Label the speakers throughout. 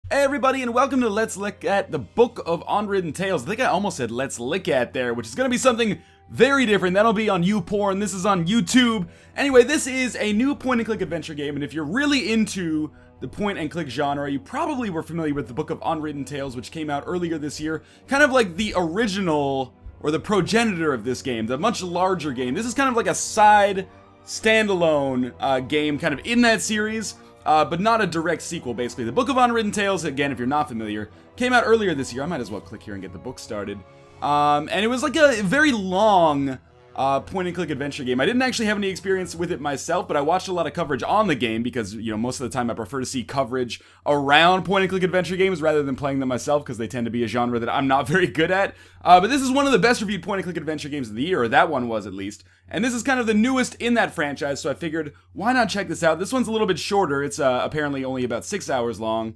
Speaker 1: Hey everybody, and welcome to Let's Look at the Book of Unwritten Tales. I think I almost said Let's Look At there, which is going to be something very different. That'll be on YouPorn, this is on YouTube. Anyway, this is a new point-and-click adventure game, and if you're really into the point-and-click genre, you probably were familiar with the Book of Unwritten Tales, which came out earlier this year. Kind of like the original, or the progenitor of this game, the much larger game. This is kind of like a side, standalone game, kind of in that series. But not a direct sequel, basically. The Book of Unwritten Tales, again, if you're not familiar, came out earlier this year. I might as well click here and get the book started. And it was like a very long point-and-click adventure game. I didn't actually have any experience with it myself, but I watched a lot of coverage on the game because, you know, most of the time I prefer to see coverage around point-and-click adventure games rather than playing them myself because they tend to be a genre that I'm not very good at. But this is one of the best reviewed point-and-click adventure games of the year, or that one was at least. And this is kind of the newest in that franchise, so I figured, why not check this out? This one's a little bit shorter. It's apparently only about 6 hours long.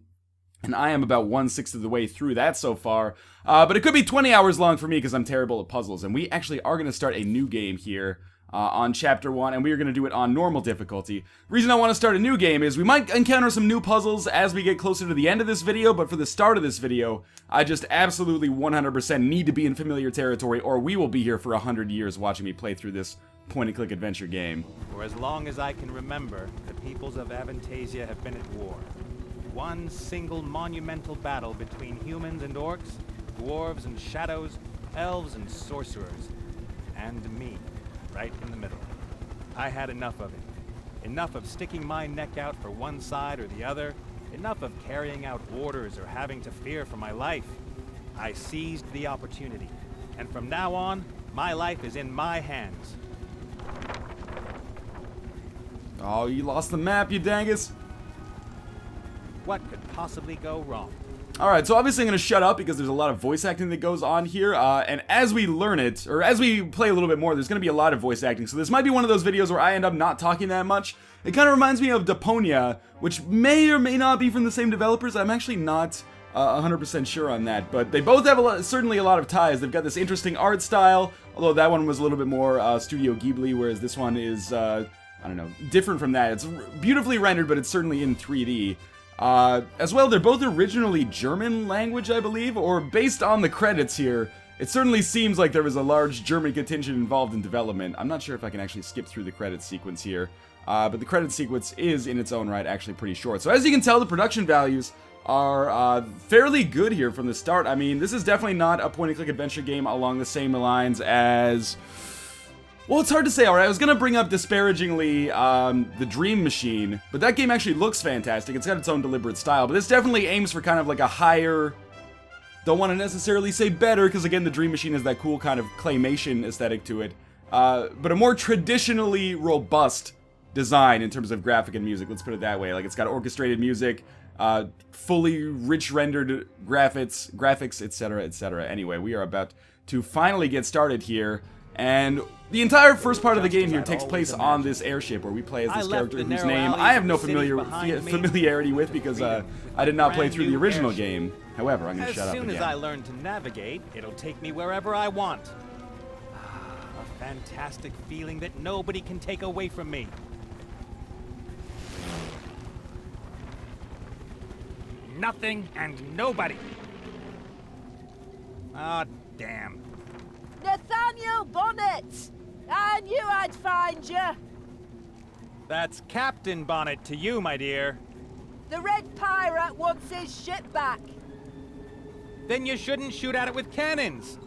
Speaker 1: And I am about 1/6 of the way through that so far. But it could be 20 hours long for me because I'm terrible at puzzles. And we actually are going to start a new game here on Chapter 1. And we are going to do it on normal difficulty. The reason I want to start a new game is we might encounter some new puzzles as we get closer to the end of this video. But for the start of this video, I just absolutely 100% need to be in familiar territory. Or we will be here for 100 years watching me play through this point-and-click adventure game.
Speaker 2: For as long as I can remember, the peoples of Avantasia have been at war. One single monumental battle between humans and orcs, dwarves and shadows, elves and sorcerers, and me, right in the middle. I had enough of it. Enough of sticking my neck out for one side or the other. Enough of carrying out orders or having to fear for my life. I seized the opportunity, and from now on, my life is in my hands.
Speaker 1: Oh, you lost the map, you dangus.
Speaker 2: What could possibly go wrong?
Speaker 1: Alright, so obviously I'm going to shut up because there's a lot of voice acting that goes on here, and as we learn it, or as we play a little bit more, there's going to be a lot of voice acting, so this might be one of those videos where I end up not talking that much. It kind of reminds me of Deponia, which may or may not be from the same developers. I'm actually not 100% sure on that, but they both have certainly a lot of ties. They've got this interesting art style, although that one was a little bit more Studio Ghibli, whereas this one is, I don't know, different from that. It's beautifully rendered, but it's certainly in 3D. As well, they're both originally German language, I believe, or based on the credits here, it certainly seems like there was a large German contingent involved in development. I'm not sure if I can actually skip through the credit sequence here, but the credit sequence is, in its own right, actually pretty short. So as you can tell, the production values are fairly good here from the start. I mean, this is definitely not a point-and-click adventure game along the same lines as... Well, it's hard to say. Alright, I was gonna bring up disparagingly the Dream Machine, but that game actually looks fantastic. It's got its own deliberate style, but this definitely aims for kind of like a higher... Don't want to necessarily say better, because again, the Dream Machine has that cool kind of claymation aesthetic to it, but a more traditionally robust design in terms of graphic and music, let's put it that way. Like, it's got orchestrated music, fully rich rendered graphics, etc., etc. Anyway, we are about to finally get started here. And the entire first part of the game here takes place on this airship where we play as this character whose name I have no familiarity with because I did not play through the original game. However, I'm going to shut up again.
Speaker 2: As soon as I learn to navigate, it'll take me wherever I want. A fantastic feeling that nobody can take away from me. Nothing and nobody. Ah, damn.
Speaker 3: Nathaniel Bonnet! I knew I'd find you!
Speaker 2: That's Captain Bonnet to you, my dear.
Speaker 3: The Red Pirate wants his ship back.
Speaker 2: Then you shouldn't shoot at it with cannons.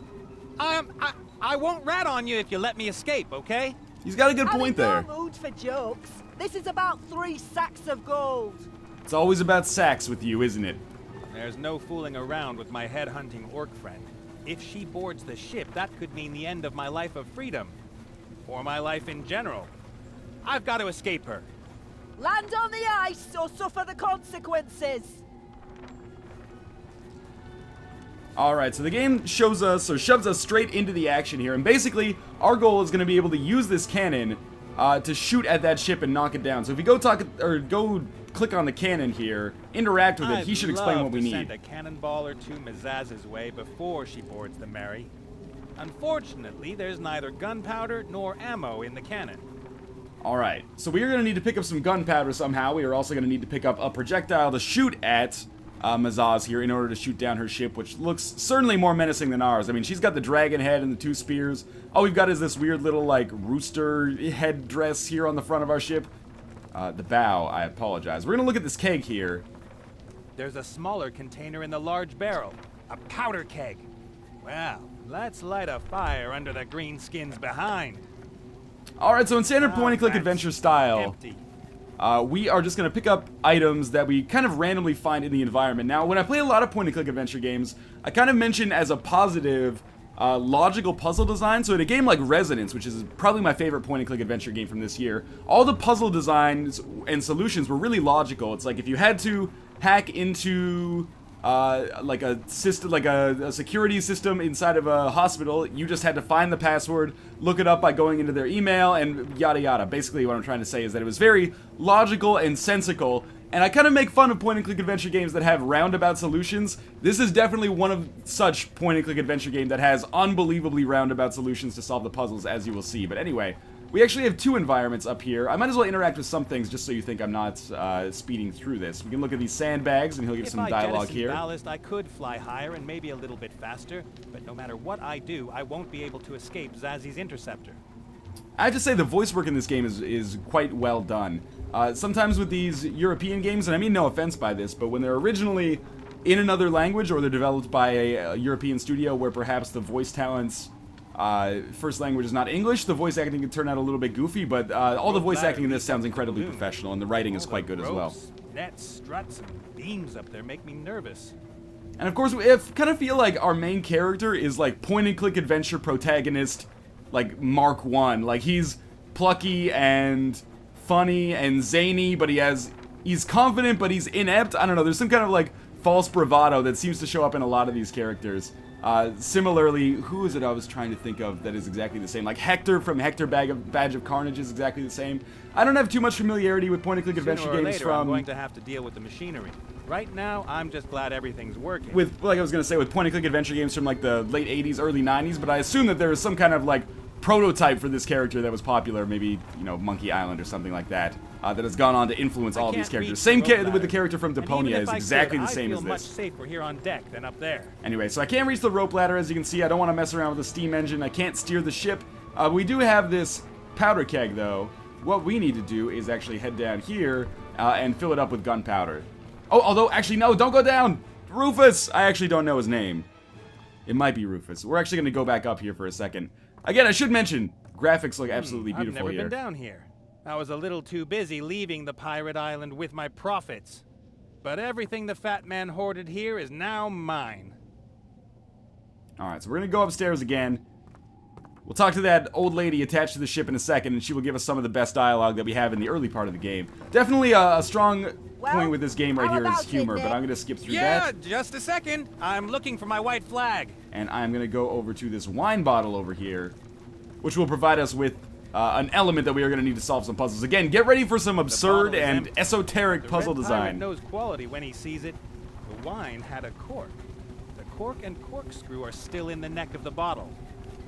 Speaker 2: I won't rat on you if you let me escape, okay?
Speaker 1: He's got a good point there.
Speaker 3: I'm in no mood for jokes. This is about 3 sacks of gold.
Speaker 1: It's always about sacks with you, isn't it?
Speaker 2: There's no fooling around with my head-hunting orc friend. If she boards the ship, that could mean the end of my life of freedom. Or my life in general. I've got to escape her.
Speaker 3: Land on the ice or suffer the consequences.
Speaker 1: Alright, so the game shows us, or shoves us straight into the action here, and basically, our goal is going to be able to use this cannon to shoot at that ship and knock it down. So if you go click on the cannon here, interact with it, he should explain what we need.
Speaker 2: I'd love to send a cannonball or two Mazaz's way before she boards the Mary. Unfortunately, there's neither gunpowder nor ammo in the cannon.
Speaker 1: Alright, so we are going to need to pick up some gunpowder somehow. We are also going to need to pick up a projectile to shoot at Mazaz here in order to shoot down her ship, which looks certainly more menacing than ours. I mean, she's got the dragon head and the 2 spears. All we've got is this weird little, like, rooster head dress here on the front of our ship. The bow, I apologize. We're gonna look at this keg here.
Speaker 2: There's a smaller container in the large barrel. A powder keg. Well, let's light a fire under the green skins behind.
Speaker 1: Alright, so in standard point-and-click
Speaker 2: That's
Speaker 1: adventure style,
Speaker 2: empty.
Speaker 1: we are just going to pick up items that we kind of randomly find in the environment. Now, when I play a lot of point-and-click adventure games, I kind of mention as a positive logical puzzle design. So in a game like Resonance, which is probably my favorite point-and-click adventure game from this year, all the puzzle designs and solutions were really logical. It's like if you had to hack into like a system, like a security system inside of a hospital, you just had to find the password, look it up by going into their email, and yada yada. Basically what I'm trying to say is that it was very logical and sensical, and I kind of make fun of point-and-click adventure games that have roundabout solutions. This is definitely one of such point-and-click adventure game that has unbelievably roundabout solutions to solve the puzzles, as you will see. But anyway, we actually have 2 environments up here. I might as well interact with some things just so you think I'm not speeding through this. We can look at these sandbags, and he'll give some dialogue here.
Speaker 2: If I ballast, I could fly higher and maybe a little bit faster, but no matter what I do, I won't be able to escape Zazi's interceptor.
Speaker 1: I have to say the voice work in this game is quite well done. Sometimes with these European games, and I mean no offense by this, but when they're originally in another language or they're developed by a European studio where perhaps the voice talents first language is not English, the voice acting can turn out a little bit goofy, but all the voice acting in this sounds incredibly professional, and the writing is quite good as well.
Speaker 2: Nets, struts, and beams up there make me nervous.
Speaker 1: And of course, I kind of feel like our main character is like point-and-click adventure protagonist, like Mark 1. Like, he's plucky and funny and zany, but he's confident, but he's inept. I don't know, there's some kind of like false bravado that seems to show up in a lot of these characters. Similarly, who is it I was trying to think of that is exactly the same? Like Hector from Hector Badge of Carnage is exactly the same. I don't have too much familiarity with point-and-click adventure
Speaker 2: Sooner or
Speaker 1: games
Speaker 2: later,
Speaker 1: from...
Speaker 2: I'm going to have to deal with the machinery. Right now, I'm just glad everything's working.
Speaker 1: With, like I was going to say, with point-and-click adventure games from like the late 80s, early 90s, but I assume that there is some kind of like prototype for this character that was popular, maybe, you know, Monkey Island or something like that, that has gone on to influence all of these characters. Same with the character from Deponia is exactly the same as this.
Speaker 2: I feel much safer here on deck than up there.
Speaker 1: Anyway, so I can't reach the rope ladder, as you can see. I don't want to mess around with the steam engine. I can't steer the ship. We do have this powder keg, though. What we need to do is actually head down here and fill it up with gunpowder. Oh, although, actually, no, don't go down! Rufus! I actually don't know his name. It might be Rufus. We're actually going to go back up here for a second. Again, I should mention, graphics look absolutely beautiful here.
Speaker 2: I've never been down here. I was a little too busy leaving the pirate island with my profits. But everything the fat man hoarded here is now mine.
Speaker 1: Alright, so we're going to go upstairs again. We'll talk to that old lady attached to the ship in a second, and she will give us some of the best dialogue that we have in the early part of the game. Definitely a strong point with this game right here is humor, but I'm going to skip through that.
Speaker 2: Yeah, just a second. I'm looking for my white flag.
Speaker 1: And I'm going to go over to this wine bottle over here, which will provide us with an element that we are going to need to solve some puzzles. Again, get ready for some absurd and esoteric puzzle design.
Speaker 2: The red pirate knows quality when he sees it. The wine had a cork. The cork and corkscrew are still in the neck of the bottle.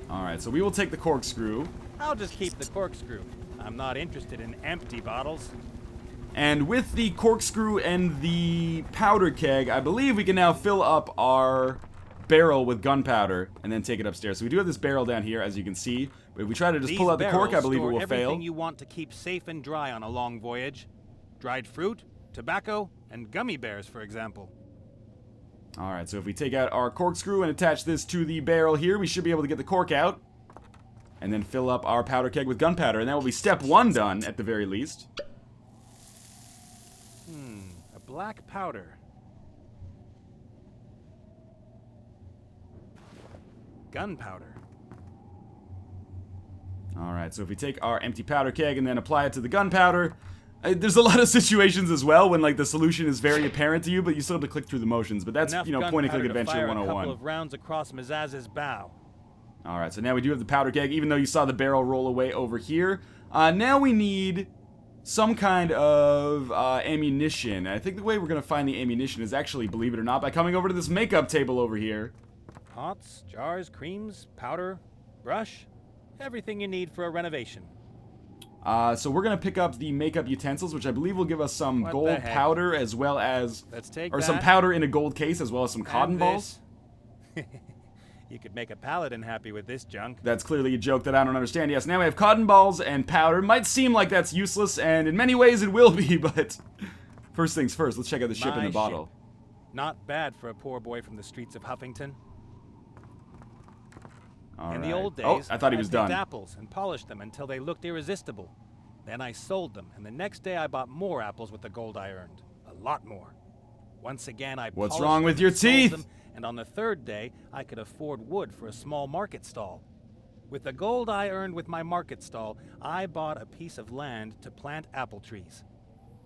Speaker 1: Alright, so we will take the corkscrew.
Speaker 2: I'll just keep the corkscrew. I'm not interested in empty bottles.
Speaker 1: And with the corkscrew and the powder keg, I believe we can now fill up our barrel with gunpowder and then take it upstairs. So we do have this barrel down here, as you can see. But if we try to just pull out the cork, I believe it will fail.
Speaker 2: Everything you want to keep safe and dry on a long voyage. Dried fruit, tobacco, and gummy bears, for example.
Speaker 1: Alright, so if we take out our corkscrew and attach this to the barrel here, we should be able to get the cork out. And then fill up our powder keg with gunpowder. And that will be step 1 done, at the very least.
Speaker 2: A black powder. Gunpowder.
Speaker 1: Alright, so if we take our empty powder keg and then apply it to the gunpowder, there's a lot of situations as well when like the solution is very apparent to you, but you still have to click through the motions. But that's, you know, point-and-click adventure 101.
Speaker 2: A couple of rounds across Mazaz's bow.
Speaker 1: Alright, so now we do have the powder keg, even though you saw the barrel roll away over here. Now we need some kind of ammunition. I think the way we're going to find the ammunition is actually, believe it or not, by coming over to this makeup table over here.
Speaker 2: Pots, jars, creams, powder, brush. Everything you need for a renovation.
Speaker 1: So we're going to pick up the makeup utensils, which I believe will give us some
Speaker 2: What the
Speaker 1: gold
Speaker 2: heck?
Speaker 1: powder as well as...
Speaker 2: Let's take
Speaker 1: Or
Speaker 2: that.
Speaker 1: some powder in a gold case as well as some cotton
Speaker 2: And
Speaker 1: balls.
Speaker 2: this. You could make a paladin happy with this junk.
Speaker 1: That's clearly a joke that I don't understand. Yes, now we have cotton balls and powder. Might seem like that's useless, and in many ways it will be, but... First things first, let's check out the ship in
Speaker 2: My
Speaker 1: the bottle.
Speaker 2: ship. Not bad for a poor boy from the streets of Huffington. In the old days,
Speaker 1: Oh, I thought he was
Speaker 2: picked
Speaker 1: done.
Speaker 2: apples and polished them until they looked irresistible. Then I sold them, and the next day I bought more apples with the gold I earned. A lot more. Once again, I
Speaker 1: What's
Speaker 2: polished
Speaker 1: wrong with
Speaker 2: them
Speaker 1: your
Speaker 2: and sold
Speaker 1: teeth?
Speaker 2: them, and on the third day, I could afford wood for a small market stall. With the gold I earned with my market stall, I bought a piece of land to plant apple trees.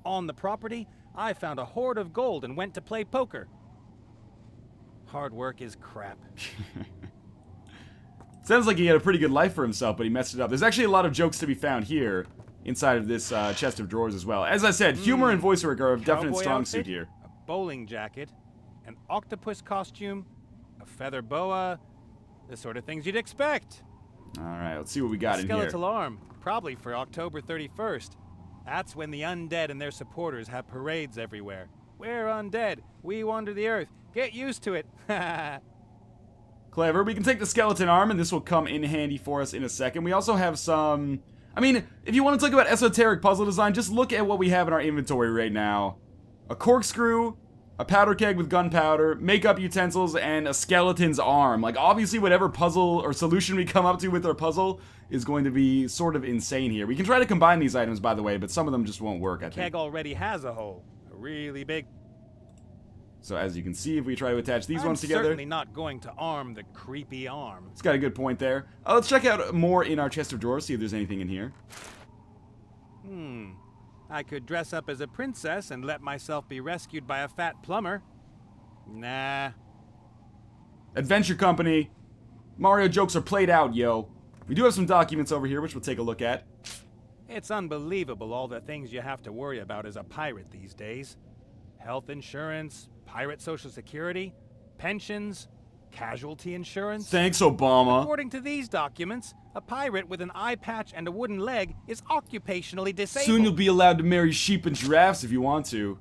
Speaker 2: On the property, I found a hoard of gold and went to play poker. Hard work is crap.
Speaker 1: Sounds like he had a pretty good life for himself, but he messed it up. There's actually a lot of jokes to be found here inside of this chest of drawers as well. As I said, humor and voice work are a definite
Speaker 2: Cowboy
Speaker 1: strong
Speaker 2: outfit,
Speaker 1: suit here.
Speaker 2: A bowling jacket, an octopus costume, a feather boa, the sort of things you'd expect.
Speaker 1: All right, let's see what we got in here.
Speaker 2: Skeletal arm, probably for October 31st. That's when the undead and their supporters have parades everywhere. We're undead. We wander the earth. Get used to it.
Speaker 1: Clever. We can take the skeleton arm, and this will come in handy for us in a second. We also have some... I mean, if you want to talk about esoteric puzzle design, just look at what we have in our inventory right now. A corkscrew, a powder keg with gunpowder, makeup utensils, and a skeleton's arm. Like, obviously, whatever puzzle or solution we come up to with our puzzle is going to be sort of insane here. We can try to combine these items, by the way, but some of them just won't work, I think.
Speaker 2: Keg already has a hole. A really big.
Speaker 1: So as you can see, if we try to attach these ones
Speaker 2: I'm
Speaker 1: together...
Speaker 2: certainly not going to arm the creepy arm.
Speaker 1: It's got a good point there. Let's check out more in our chest of drawers, see if there's anything in here.
Speaker 2: I could dress up as a princess and let myself be rescued by a fat plumber. Nah.
Speaker 1: Adventure Company. Mario jokes are played out, yo. We do have some documents over here, which we'll take a look at.
Speaker 2: It's unbelievable all the things you have to worry about as a pirate these days. Health insurance, pirate social security, pensions, casualty insurance.
Speaker 1: Thanks, Obama.
Speaker 2: According to these documents, a pirate with an eye patch and a wooden leg is occupationally disabled.
Speaker 1: Soon you'll be allowed to marry sheep and giraffes if you want to.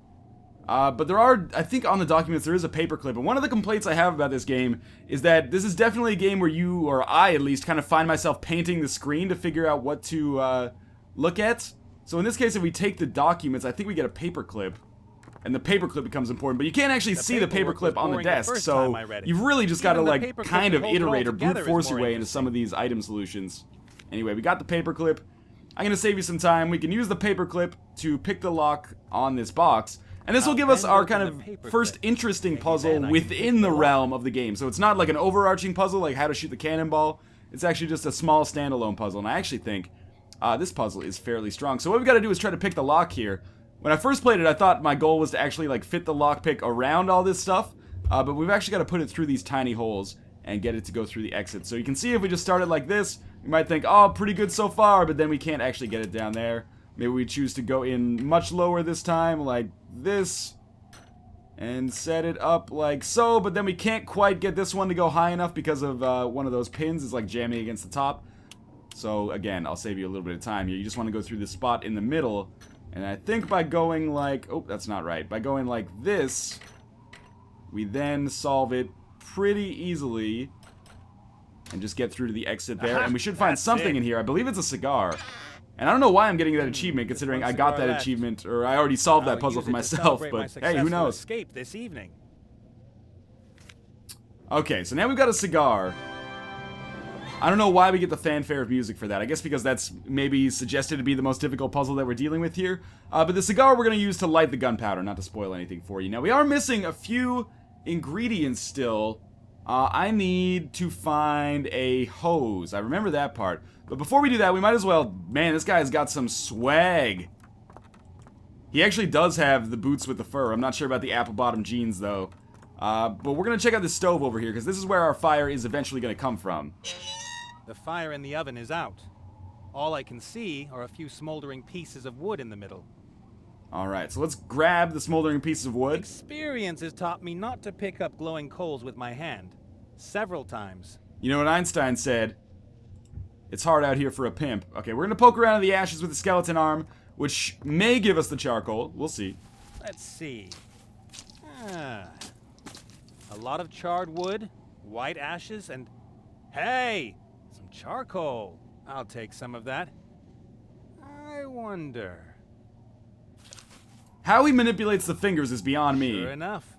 Speaker 1: But there are, I think on the documents there is a paperclip, and one of the complaints I have about this game is that this is definitely a game where you, or I at least, kind of find myself painting the screen to figure out what to look at. So in this case, if we take the documents, I think we get a paperclip. And the paperclip becomes important, but you can't actually see the
Speaker 2: paperwork was
Speaker 1: paperclip on the
Speaker 2: boring the
Speaker 1: desk,
Speaker 2: first
Speaker 1: so
Speaker 2: time I read it.
Speaker 1: you've really just got to
Speaker 2: Even the
Speaker 1: like
Speaker 2: paperclip
Speaker 1: kind of
Speaker 2: that holds it all
Speaker 1: iterate or brute
Speaker 2: together is
Speaker 1: force your
Speaker 2: more
Speaker 1: way into some of these item solutions. Anyway, we got the paperclip. I'm going to save you some time. We can use the paperclip to pick the lock on this box, and this will give us
Speaker 2: then
Speaker 1: our
Speaker 2: open
Speaker 1: kind
Speaker 2: the
Speaker 1: of
Speaker 2: paperclip.
Speaker 1: first interesting
Speaker 2: Maybe
Speaker 1: puzzle
Speaker 2: then I can
Speaker 1: within
Speaker 2: pick
Speaker 1: the
Speaker 2: the lock.
Speaker 1: realm of the game. So it's not like an overarching puzzle like how to shoot the cannonball. It's actually just a small standalone puzzle, and I actually think this puzzle is fairly strong. So what we've got to do is try to pick the lock here. When I first played it, I thought my goal was to actually like fit the lockpick around all this stuff, but we've actually got to put it through these tiny holes and get it to go through the exit. So you can see if we just start it like this, you might think, oh, pretty good so far, but then we can't actually get it down there. Maybe we choose to go in much lower this time, like this, and set it up like so, but then we can't quite get this one to go high enough because of one of those pins is like jamming against the top. So again, I'll save you a little bit of time here. You just want to go through this spot in the middle. And I think by going like... Oh, that's not right. By going like this, we then solve it pretty easily. And just get through to the exit there. And we should find
Speaker 2: That's
Speaker 1: something
Speaker 2: it.
Speaker 1: in here. I believe it's a cigar. And I don't know why I'm getting that achievement, considering
Speaker 2: one
Speaker 1: I got
Speaker 2: cigar
Speaker 1: that
Speaker 2: left.
Speaker 1: achievement, or I already solved that
Speaker 2: I'll
Speaker 1: puzzle
Speaker 2: use
Speaker 1: for
Speaker 2: it to
Speaker 1: myself.
Speaker 2: celebrate my
Speaker 1: But hey, who
Speaker 2: successful
Speaker 1: knows?
Speaker 2: Escape this evening.
Speaker 1: Okay, so now we've got a cigar. I don't know why we get the fanfare of music for that. I guess because that's maybe suggested to be the most difficult puzzle that we're dealing with here. But the cigar we're going to use to light the gunpowder, not to spoil anything for you. Now, we are missing a few ingredients still. I need to find a hose. I remember that part. But before we do that, we might as well... Man, this guy's got some swag. He actually does have the boots with the fur. I'm not sure about the apple-bottom jeans, though. But we're going to check out the stove over here, because this is where our fire is eventually going to come from.
Speaker 2: The fire in the oven is out. All I can see are a few smoldering pieces of wood in the middle.
Speaker 1: Alright, so let's grab the smoldering pieces of wood.
Speaker 2: Experience has taught me not to pick up glowing coals with my hand. Several times.
Speaker 1: You know what Einstein said? It's hard out here for a pimp. Okay, we're gonna poke around in the ashes with the skeleton arm, which may give us the charcoal. We'll see.
Speaker 2: Let's see. Ah, a lot of charred wood, white ashes, and hey, some charcoal. I'll take some of that. I wonder.
Speaker 1: How he manipulates the fingers is beyond me.
Speaker 2: Sure enough.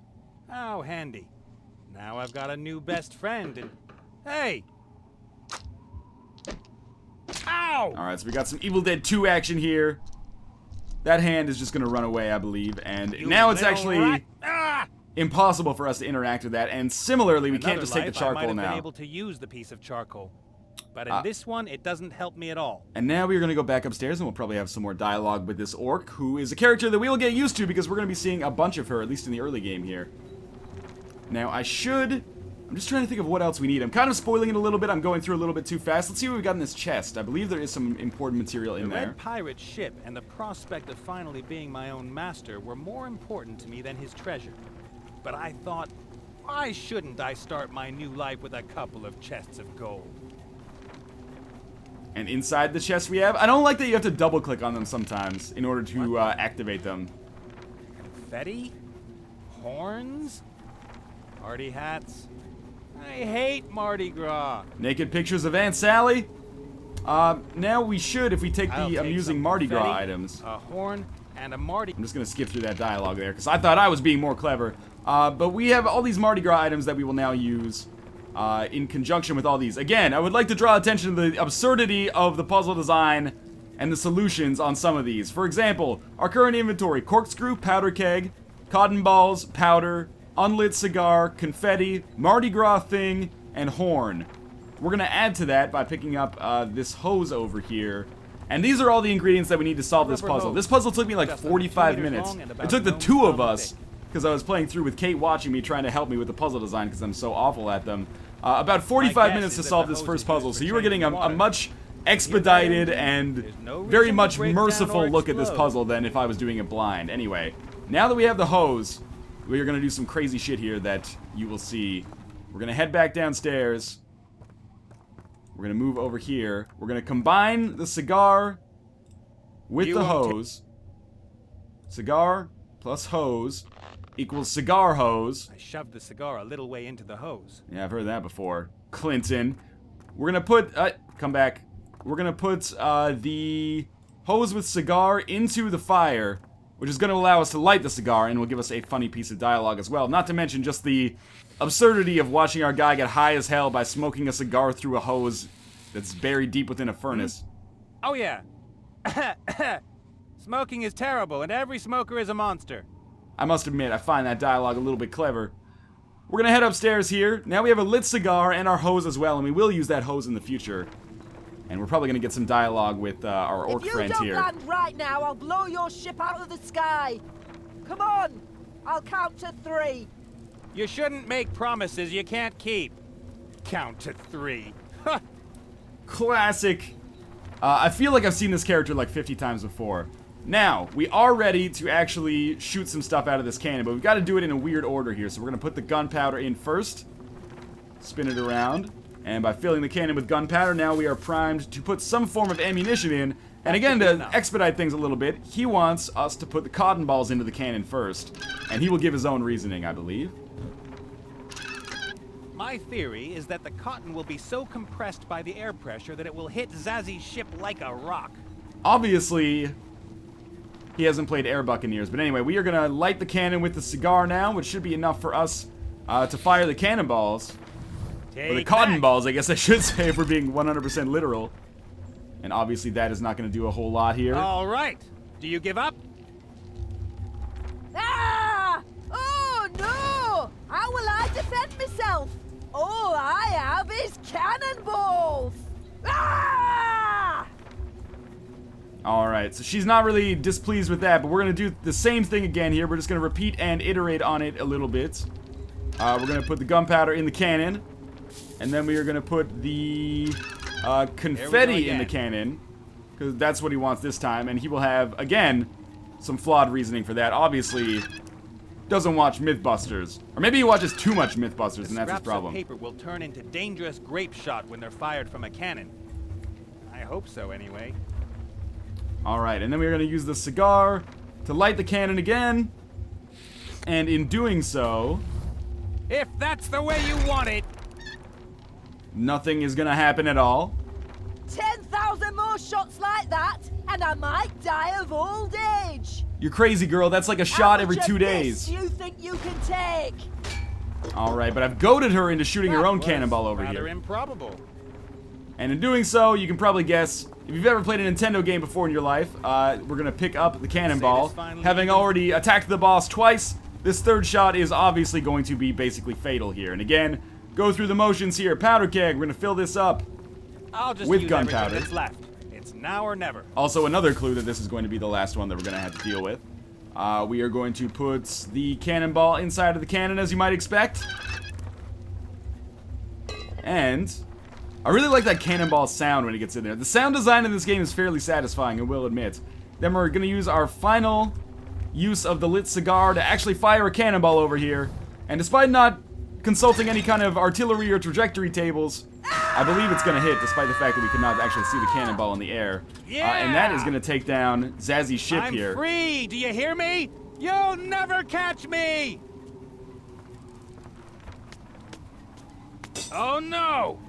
Speaker 2: How handy. Now I've got a new best friend and... Hey! Ow!
Speaker 1: Alright, so we got some Evil Dead 2 action here. That hand is just gonna run away, I believe, and
Speaker 2: You
Speaker 1: now it's
Speaker 2: little
Speaker 1: actually
Speaker 2: rat. Ah!
Speaker 1: impossible for us to interact with that, and similarly, we can't
Speaker 2: Another
Speaker 1: just take the
Speaker 2: life, I might
Speaker 1: charcoal
Speaker 2: have
Speaker 1: now.
Speaker 2: been able to use the piece of charcoal. But in this one, it doesn't help me at all.
Speaker 1: And now we're going to go back upstairs and we'll probably have some more dialogue with this orc, who is a character that we will get used to because we're going to be seeing a bunch of her, at least in the early game here. Now, I'm just trying to think of what else we need. I'm kind of spoiling it a little bit. I'm going through a little bit too fast. Let's see what we've got in this chest. I believe there is some important material in
Speaker 2: The
Speaker 1: there.
Speaker 2: Red Pirate ship and the prospect of finally being my own master were more important to me than his treasure. But I thought, why shouldn't I start my new life with a couple of chests of gold?
Speaker 1: And inside the chest we have, I don't like that you have to double click on them sometimes in order to activate them.
Speaker 2: Confetti? Horns? Party hats? I hate Mardi Gras.
Speaker 1: Naked pictures of Aunt Sally. Now we should, if we take
Speaker 2: I'll
Speaker 1: the
Speaker 2: take
Speaker 1: amusing
Speaker 2: some
Speaker 1: Mardi Gras
Speaker 2: confetti,
Speaker 1: items.
Speaker 2: a horn, and a Mardi...
Speaker 1: I'm just going to skip through that dialogue there, because I thought I was being more clever. But we have all these Mardi Gras items that we will now use in conjunction with all these. Again, I would like to draw attention to the absurdity of the puzzle design and the solutions on some of these. For example, our current inventory: corkscrew, powder keg, cotton balls, powder, unlit cigar, confetti, Mardi Gras thing, and horn. We're going to add to that by picking up this hose over here. And these are all the ingredients that we need to solve this puzzle. This puzzle took me like 45 minutes. It took the two of us, because I was playing through with Kate watching me, trying to help me with the puzzle design because I'm so awful at them. About 45 minutes to solve this first puzzle, so you were getting a much expedited and very much merciful look at this puzzle than if I was doing it blind. Anyway, now that we have the hose, we are going to do some crazy shit here that you will see. We're going to head back downstairs. We're going to move over here. We're going to combine the cigar with the hose. Cigar plus hose equals cigar hose.
Speaker 2: I shoved the cigar a little way into the hose.
Speaker 1: Yeah, I've heard that before. Clinton. We're gonna put, come back. We're gonna put, the hose with cigar into the fire, which is gonna allow us to light the cigar and will give us a funny piece of dialogue as well. Not to mention just the absurdity of watching our guy get high as hell by smoking a cigar through a hose that's buried deep within a furnace.
Speaker 2: Oh yeah. Smoking is terrible, and every smoker is a monster.
Speaker 1: I must admit, I find that dialogue a little bit clever. We're gonna head upstairs here. Now we have a lit cigar and our hose as well, and we will use that hose in the future. And we're probably gonna get some dialogue with our orc friends here.
Speaker 3: If you don't land right now, I'll blow your ship out of the sky. Come on, I'll count to 3.
Speaker 2: You shouldn't make promises you can't keep. Count to 3.
Speaker 1: Classic. I feel like I've seen this character like 50 times before. Now, we are ready to actually shoot some stuff out of this cannon, but we've got to do it in a weird order here. So we're going to put the gunpowder in first, spin it around, and by filling the cannon with gunpowder, now we are primed to put some form of ammunition in. And again, to expedite things a little bit, he wants us to put the cotton balls into the cannon first, and he will give his own reasoning, I believe.
Speaker 2: My theory is that the cotton will be so compressed by the air pressure that it will hit Zazzy's ship like a rock.
Speaker 1: Obviously, he hasn't played Air Buccaneers, but anyway, we are going to light the cannon with the cigar now, which should be enough for us to fire the cannonballs. Or the cotton balls, I guess I should say, if we're being 100% literal. And obviously that is not going to do a whole lot here.
Speaker 2: All right. Do you give up?
Speaker 3: Ah! Oh no! How will I defend myself? All I have is cannonballs! Ah!
Speaker 1: Alright, so she's not really displeased with that, but we're going to do the same thing again here. We're just going to repeat and iterate on it a little bit. We're going to put the gunpowder in the cannon. And then we are going to put the confetti in the cannon. Because that's what he wants this time. And he will have, again, some flawed reasoning for that. Obviously, doesn't watch Mythbusters. Or maybe he watches too much Mythbusters, and that's his problem.
Speaker 2: Scraps of paper will turn into dangerous grape shot when they're fired from a cannon. hope so, anyway.
Speaker 1: Alright, and then we're going to use the cigar to light the cannon again. And in doing so,
Speaker 2: If that's the way you want it!
Speaker 1: nothing is going to happen at all.
Speaker 3: 10,000 more shots like that, and I might die of old age.
Speaker 1: You're crazy, girl. That's like a shot every 2 days.
Speaker 3: Do you think you can take?
Speaker 1: Alright, but I've goaded her into shooting her own cannonball over
Speaker 2: rather
Speaker 1: here.
Speaker 2: improbable.
Speaker 1: And in doing so, you can probably guess, if you've ever played a Nintendo game before in your life, we're going to pick up the cannonball. Having already attacked the boss twice, this third shot is obviously going to be basically fatal here. And again, go through the motions here. Powder keg, we're going to fill this up
Speaker 2: I'll just
Speaker 1: with
Speaker 2: use everything
Speaker 1: gunpowder.
Speaker 2: that's left. It's now or never.
Speaker 1: Also, another clue that this is going to be the last one that we're going to have to deal with. We are going to put the cannonball inside of the cannon, as you might expect. And I really like that cannonball sound when it gets in there. The sound design in this game is fairly satisfying, I will admit. Then we're going to use our final use of the lit cigar to actually fire a cannonball over here. And despite not consulting any kind of artillery or trajectory tables, I believe it's going to hit, despite the fact that we could not actually see the cannonball in the air. And that is going to take down Zazzy's ship
Speaker 2: I'm
Speaker 1: here.
Speaker 2: free! Do you hear me? You'll never catch me! Oh no!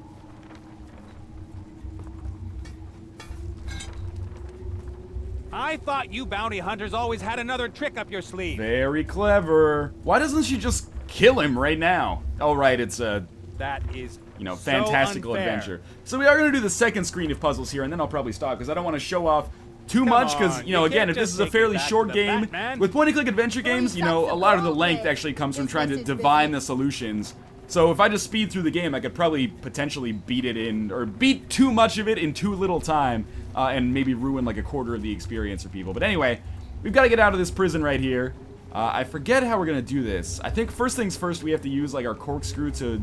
Speaker 2: I thought you bounty hunters always had another trick up your sleeve.
Speaker 1: Very clever. Why doesn't she just kill him right now? Oh, right, it's a,
Speaker 2: That is,
Speaker 1: you know,
Speaker 2: so
Speaker 1: fantastical
Speaker 2: unfair.
Speaker 1: adventure. So we are going to do the second screen of puzzles here, and then I'll probably stop, because I don't want to show off too much, because,
Speaker 2: on,
Speaker 1: you know,
Speaker 2: you
Speaker 1: again,
Speaker 2: can't
Speaker 1: if this
Speaker 2: just
Speaker 1: is a
Speaker 2: take me
Speaker 1: fairly
Speaker 2: back to
Speaker 1: short
Speaker 2: the
Speaker 1: game,
Speaker 2: Batman.
Speaker 1: with point-and-click adventure games, you know, a lot of the length actually comes from trying to divine the solutions. So if I just speed through the game, I could probably potentially beat it in, or beat too much of it in too little time, and maybe ruin like a quarter of the experience for people. But anyway, we've got to get out of this prison right here. I forget how we're going to do this. I think first things first, we have to use like our corkscrew to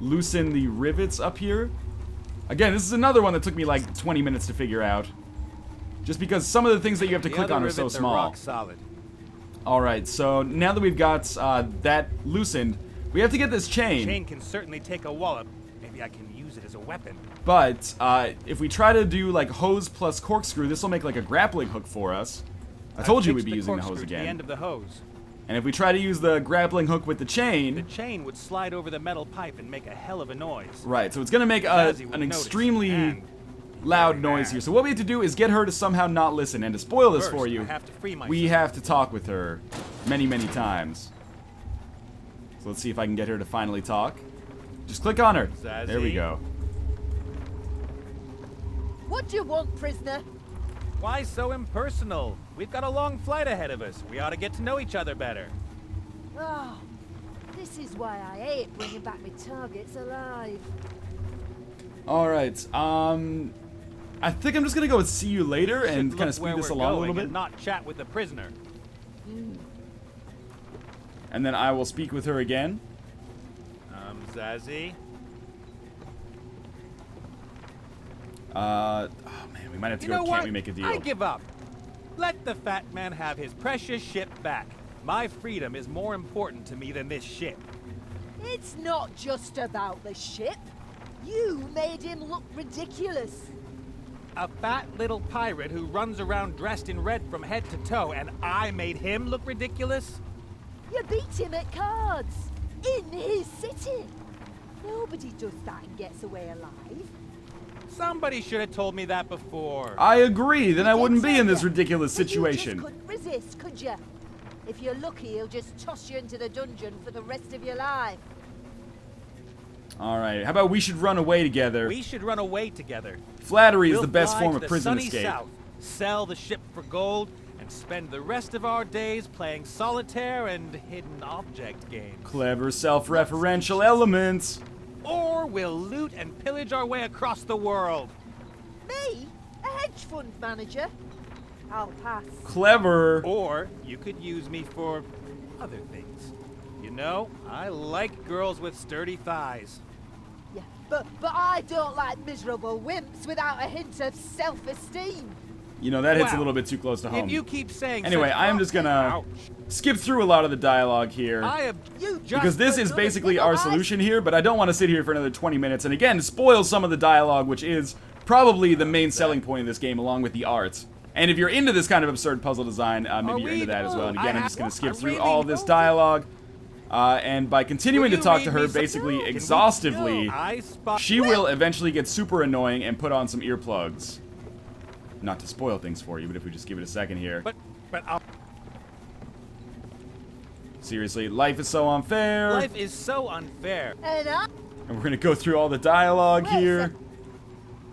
Speaker 1: loosen the rivets up here. Again, this is another one that took me like 20 minutes to figure out. Just because some of the things that you have to
Speaker 2: The
Speaker 1: click
Speaker 2: other
Speaker 1: on are so
Speaker 2: rivets
Speaker 1: small.
Speaker 2: rock solid.
Speaker 1: Alright, so now that we've got that loosened, we have to get this
Speaker 2: Chain can certainly take a wallop. Maybe I can use it as a weapon.
Speaker 1: But if we try to do like hose plus corkscrew, this will make like a grappling hook for us. I told you we'd be using the hose
Speaker 2: The
Speaker 1: again.
Speaker 2: end of the hose.
Speaker 1: And if we try to use the grappling hook with the
Speaker 2: The
Speaker 1: chain,
Speaker 2: chain would slide over the metal pipe and make a hell of a noise.
Speaker 1: right, so it's going to make
Speaker 2: Zazzy would
Speaker 1: an
Speaker 2: notice,
Speaker 1: extremely
Speaker 2: and
Speaker 1: loud
Speaker 2: very
Speaker 1: noise
Speaker 2: mad.
Speaker 1: here. So what we have to do is get her to somehow not listen. And to spoil this
Speaker 2: First,
Speaker 1: for you,
Speaker 2: I have to free myself.
Speaker 1: we have to talk with her many, many times. So let's see if I can get her to finally talk. Just click on her.
Speaker 2: Zazzy?
Speaker 1: There we go.
Speaker 3: What do you want, prisoner?
Speaker 2: Why so impersonal? We've got a long flight ahead of us. We ought to get to know each other better.
Speaker 3: Oh, this is why I hate bringing back my targets alive.
Speaker 1: Alright, I think I'm just gonna go with see you later and
Speaker 2: Should
Speaker 1: kind of
Speaker 2: look where
Speaker 1: speed this
Speaker 2: we're
Speaker 1: along a
Speaker 2: going
Speaker 1: little bit.
Speaker 2: and not chat with the prisoner.
Speaker 1: And then I will speak with her again.
Speaker 2: Zazzy?
Speaker 1: Oh man, we might have to
Speaker 2: You
Speaker 1: go,
Speaker 2: know
Speaker 1: can't
Speaker 2: what?
Speaker 1: we make a deal?
Speaker 2: I give up. Let the fat man have his precious ship back. My freedom is more important to me than this ship.
Speaker 3: It's not just about the ship. You made him look ridiculous.
Speaker 2: A fat little pirate who runs around dressed in red from head to toe, and I made him look ridiculous?
Speaker 3: You beat him at cards. In his city. Nobody does that and gets away alive.
Speaker 2: Somebody should have told me that before.
Speaker 1: I agree, then I
Speaker 3: Did
Speaker 1: wouldn't be
Speaker 3: tell
Speaker 1: in this
Speaker 3: ya,
Speaker 1: ridiculous
Speaker 3: but
Speaker 1: situation.
Speaker 3: You just couldn't resist, could you? If you're lucky, he'll just toss you into the dungeon for the rest of your life.
Speaker 1: Alright, how about we should run away together?
Speaker 2: We should run away together.
Speaker 1: Flattery is
Speaker 2: We'll
Speaker 1: the best
Speaker 2: fly
Speaker 1: form
Speaker 2: to
Speaker 1: of
Speaker 2: the
Speaker 1: prison
Speaker 2: sunny
Speaker 1: escape.
Speaker 2: South, sell the ship for gold, and spend the rest of our days playing solitaire and hidden object games.
Speaker 1: Clever self-referential elements.
Speaker 2: Or we'll loot and pillage our way across the world.
Speaker 3: Me? A hedge fund manager? I'll pass.
Speaker 1: Clever.
Speaker 2: Or you could use me for other things. You know, I like girls with sturdy thighs.
Speaker 3: Yeah, but I don't like miserable wimps without a hint of self-esteem.
Speaker 1: You know, that hits a
Speaker 2: Wow.
Speaker 1: little bit too close to home.
Speaker 2: If you keep saying
Speaker 1: Anyway,
Speaker 2: such
Speaker 1: I am just gonna
Speaker 2: Ouch.
Speaker 1: skip through a lot of the dialogue here.
Speaker 2: I have
Speaker 3: You just
Speaker 1: Because this is
Speaker 3: another
Speaker 1: basically
Speaker 3: thing
Speaker 1: our
Speaker 3: of
Speaker 1: solution here, but I don't want to sit here for another 20 minutes and again spoil some of the dialogue, which is probably the main selling point of this game, along with the art. And if you're into this kind of absurd puzzle design, maybe you're into that as well. And again, I'm just going to skip through all this dialogue. And by continuing to talk to her basically exhaustively, she will eventually get super annoying and put on some earplugs. Not to spoil things for you, but if we just give it a second here.
Speaker 2: But I'll...
Speaker 1: Seriously, life is so unfair.
Speaker 2: Life is so unfair.
Speaker 1: And we're going to go through all the dialogue here.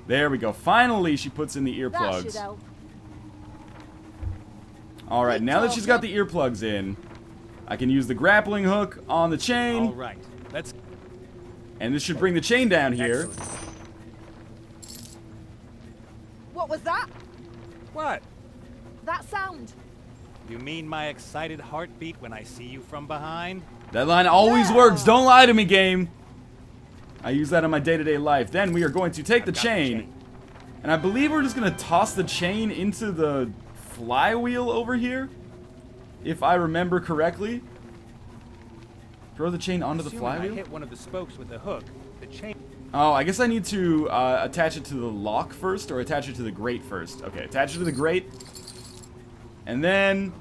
Speaker 1: There we go. Finally, she puts in the earplugs. Alright, now that she's got the earplugs in, I can use the grappling hook on the chain.
Speaker 2: Alright, let's...
Speaker 1: And this should bring the chain down here.
Speaker 2: Excellent.
Speaker 3: What was that?
Speaker 2: What?
Speaker 3: That sound.
Speaker 2: You mean my excited heartbeat when I see you from behind?
Speaker 1: That line always works. Don't lie to me, game. I use that in my day-to-day life. Then we are going to take the chain. And I believe we're just going to toss the chain into the flywheel over here. If I remember correctly. Throw the chain onto the flywheel.
Speaker 2: I hit one of the spokes with the hook. The chain...
Speaker 1: Oh, I guess I need to attach it to the lock first, or attach it to the grate first. Okay, attach it to the grate. And then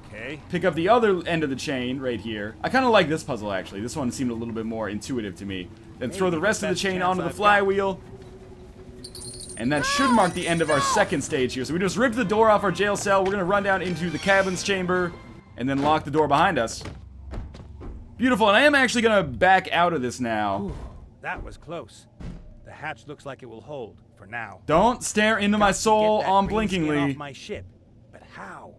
Speaker 1: pick up the other end of the chain right here. I kind of like this puzzle, actually. This one seemed a little bit more intuitive to me. Then throw the rest of the chain onto the flywheel. And that should mark the end of our second stage here. So we just ripped the door off our jail cell. We're going to run down into the cabin's chamber and then lock the door behind us. Beautiful, and I am actually going to back out of this now.
Speaker 2: Ooh, that was close. The hatch looks like it will hold for now.
Speaker 1: Don't stare into my soul unblinkingly.
Speaker 2: Off my ship, but how?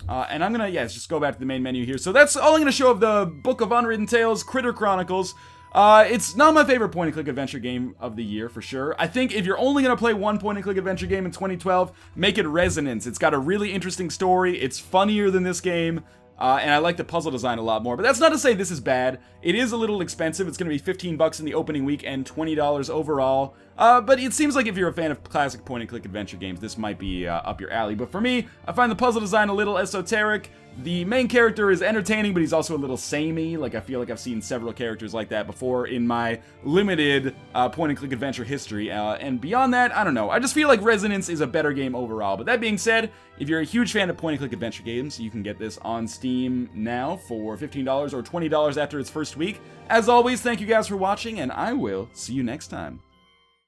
Speaker 1: And I'm gonna, just go back to the main menu here. So that's all I'm gonna show of the Book of Unwritten Tales, Critter Chronicles. It's not my favorite point-and-click adventure game of the year, for sure. I think if you're only gonna play one point-and-click adventure game in 2012, make it Resonance. It's got a really interesting story, it's funnier than this game, and I like the puzzle design a lot more. But that's not to say this is bad. It is a little expensive. It's gonna be $15 in the opening week and $20 overall. But it seems like if you're a fan of classic point-and-click adventure games, this might be up your alley. But for me, I find the puzzle design a little esoteric. The main character is entertaining, but he's also a little samey. Like, I feel like I've seen several characters like that before in my limited point-and-click adventure history. And beyond that, I don't know. I just feel like Resonance is a better game overall. But that being said, if you're a huge fan of point-and-click adventure games, you can get this on Steam now for $15 or $20 after its first week. As always, thank you guys for watching, and I will see you next time.